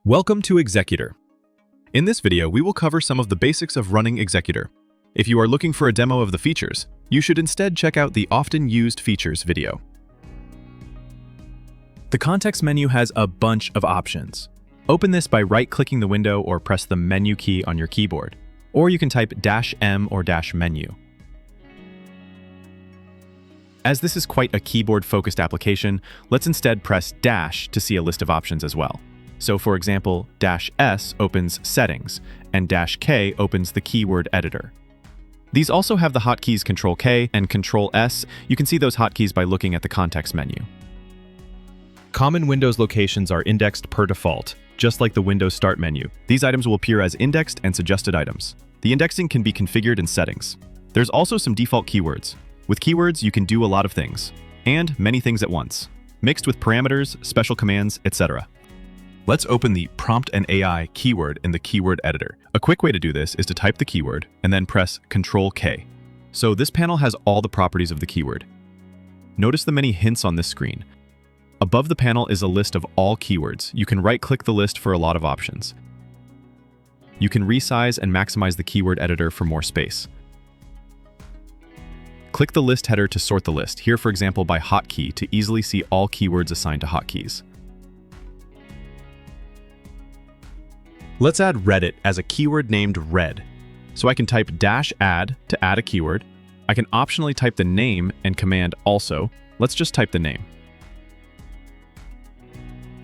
Welcome to Executor. In this video, we will cover some of the basics of running Executor. If you are looking for a demo of the features, you should instead check out the often used features video. The context menu has a bunch of options. Open this by right-clicking the window or press the menu key on your keyboard, or you can type -M or -menu. As this is quite a keyboard-focused application, let's instead press dash to see a list of options as well. So for example, -S opens Settings, and -K opens the keyword editor. These also have the hotkeys Ctrl-K and Ctrl-S. You can see those hotkeys by looking at the context menu. Common Windows locations are indexed per default, just like the Windows Start menu. These items will appear as indexed and suggested items. The indexing can be configured in Settings. There's also some default keywords. With keywords, you can do a lot of things, and many things at once, mixed with parameters, special commands, etc. Let's open the Prompt and AI keyword in the keyword editor. A quick way to do this is to type the keyword and then press Ctrl-K. So this panel has all the properties of the keyword. Notice the many hints on this screen. Above the panel is a list of all keywords. You can right-click the list for a lot of options. You can resize and maximize the keyword editor for more space. Click the list header to sort the list, here for example by hotkey to easily see all keywords assigned to hotkeys. Let's add Reddit as a keyword named red. So I can type -add to add a keyword. I can optionally type the name and command also. Let's just type the name.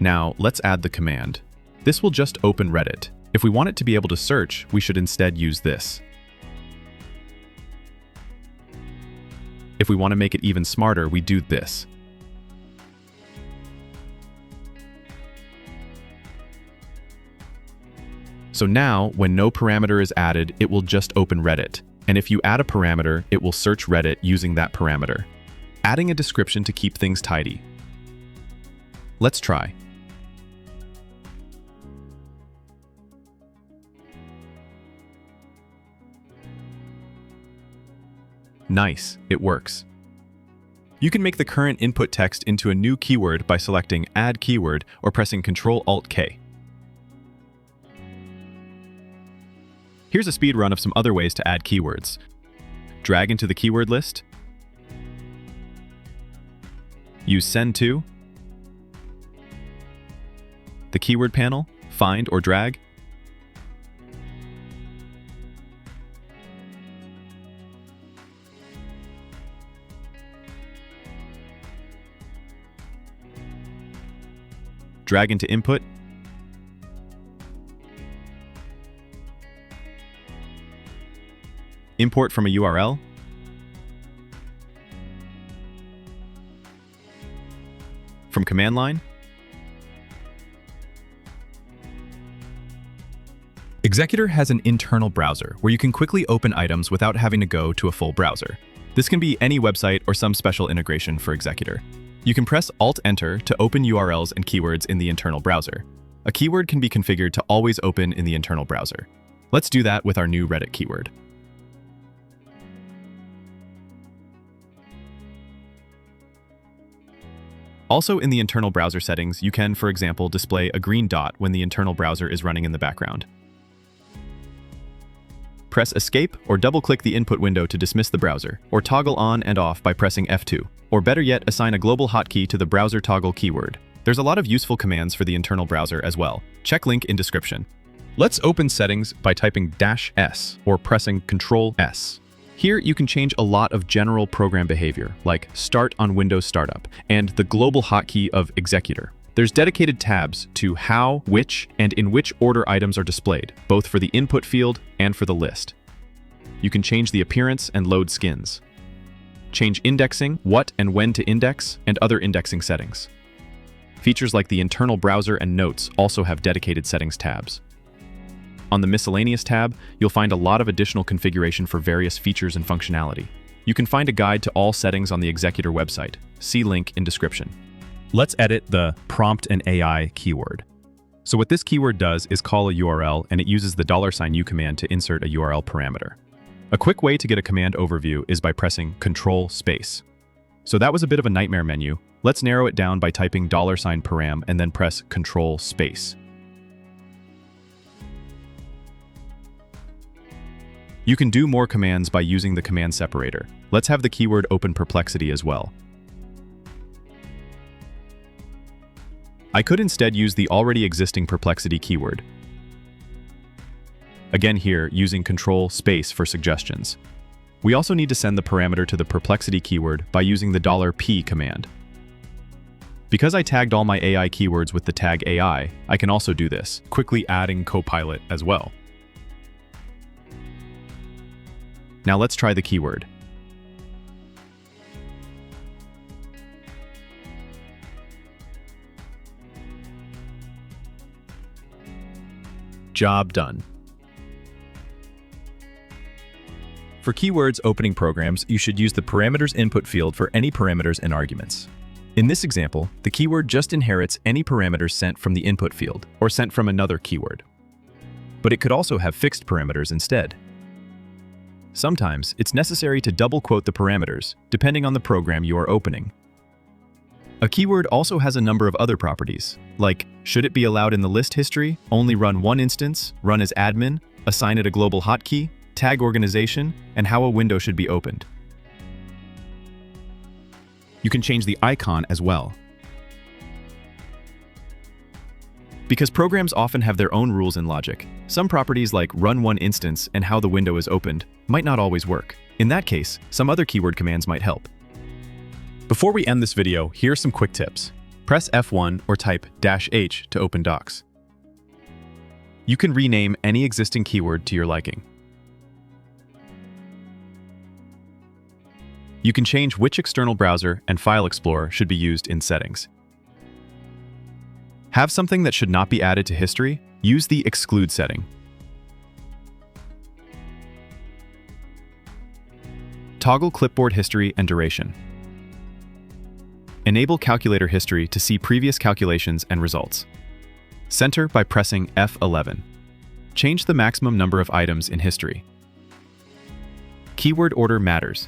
Now let's add the command. This will just open Reddit. If we want it to be able to search, we should instead use this. If we want to make it even smarter, we do this. So now, when no parameter is added, it will just open Reddit. And if you add a parameter, it will search Reddit using that parameter. Adding a description to keep things tidy. Let's try. Nice, it works. You can make the current input text into a new keyword by selecting Add Keyword or pressing Ctrl-Alt-K. Here's a speed run of some other ways to add keywords. Drag into the keyword list. Use Send To. The keyword panel, find or drag. Drag into input. Import from a URL. From command line. Executor has an internal browser where you can quickly open items without having to go to a full browser. This can be any website or some special integration for Executor. You can press Alt-Enter to open URLs and keywords in the internal browser. A keyword can be configured to always open in the internal browser. Let's do that with our new Reddit keyword. Also in the internal browser settings, you can, for example, display a green dot when the internal browser is running in the background. Press Escape or double-click the input window to dismiss the browser, or toggle on and off by pressing F2, or better yet, assign a global hotkey to the browser toggle keyword. There's a lot of useful commands for the internal browser as well. Check link in description. Let's open settings by typing -S or pressing Ctrl-S. Here, you can change a lot of general program behavior, like Start on Windows Startup, and the global hotkey of Executor. There's dedicated tabs to how, which, and in which order items are displayed, both for the input field and for the list. You can change the appearance and load skins. Change indexing, what and when to index, and other indexing settings. Features like the internal browser and notes also have dedicated settings tabs. On the Miscellaneous tab, you'll find a lot of additional configuration for various features and functionality. You can find a guide to all settings on the Executor website. See link in description. Let's edit the Prompt and AI keyword. So what this keyword does is call a URL, and it uses the $U command to insert a URL parameter. A quick way to get a command overview is by pressing Ctrl-Space. So that was a bit of a nightmare menu. Let's narrow it down by typing $param and then press Ctrl-Space. You can do more commands by using the command separator. Let's have the keyword open perplexity as well. I could instead use the already existing perplexity keyword. Again here, using Control space for suggestions. We also need to send the parameter to the perplexity keyword by using the $P command. Because I tagged all my AI keywords with the tag AI, I can also do this, quickly adding Copilot as well. Now let's try the keyword. Job done. For keywords opening programs, you should use the parameters input field for any parameters and arguments. In this example, the keyword just inherits any parameters sent from the input field or sent from another keyword. But it could also have fixed parameters instead. Sometimes it's necessary to double quote the parameters, depending on the program you are opening. A keyword also has a number of other properties, like should it be allowed in the list history, only run one instance, run as admin, assign it a global hotkey, tag organization, and how a window should be opened. You can change the icon as well. Because programs often have their own rules and logic, some properties like run one instance and how the window is opened might not always work. In that case, some other keyword commands might help. Before we end this video, here are some quick tips. Press F1 or type -H to open docs. You can rename any existing keyword to your liking. You can change which external browser and file explorer should be used in settings. Have something that should not be added to history? Use the exclude setting. Toggle clipboard history and duration. Enable calculator history to see previous calculations and results. Center by pressing F11. Change the maximum number of items in history. Keyword order matters.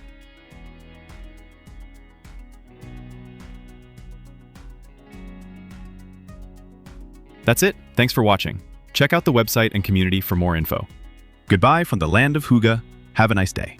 That's it. Thanks for watching. Check out the website and community for more info. Goodbye from the land of Huga. Have a nice day.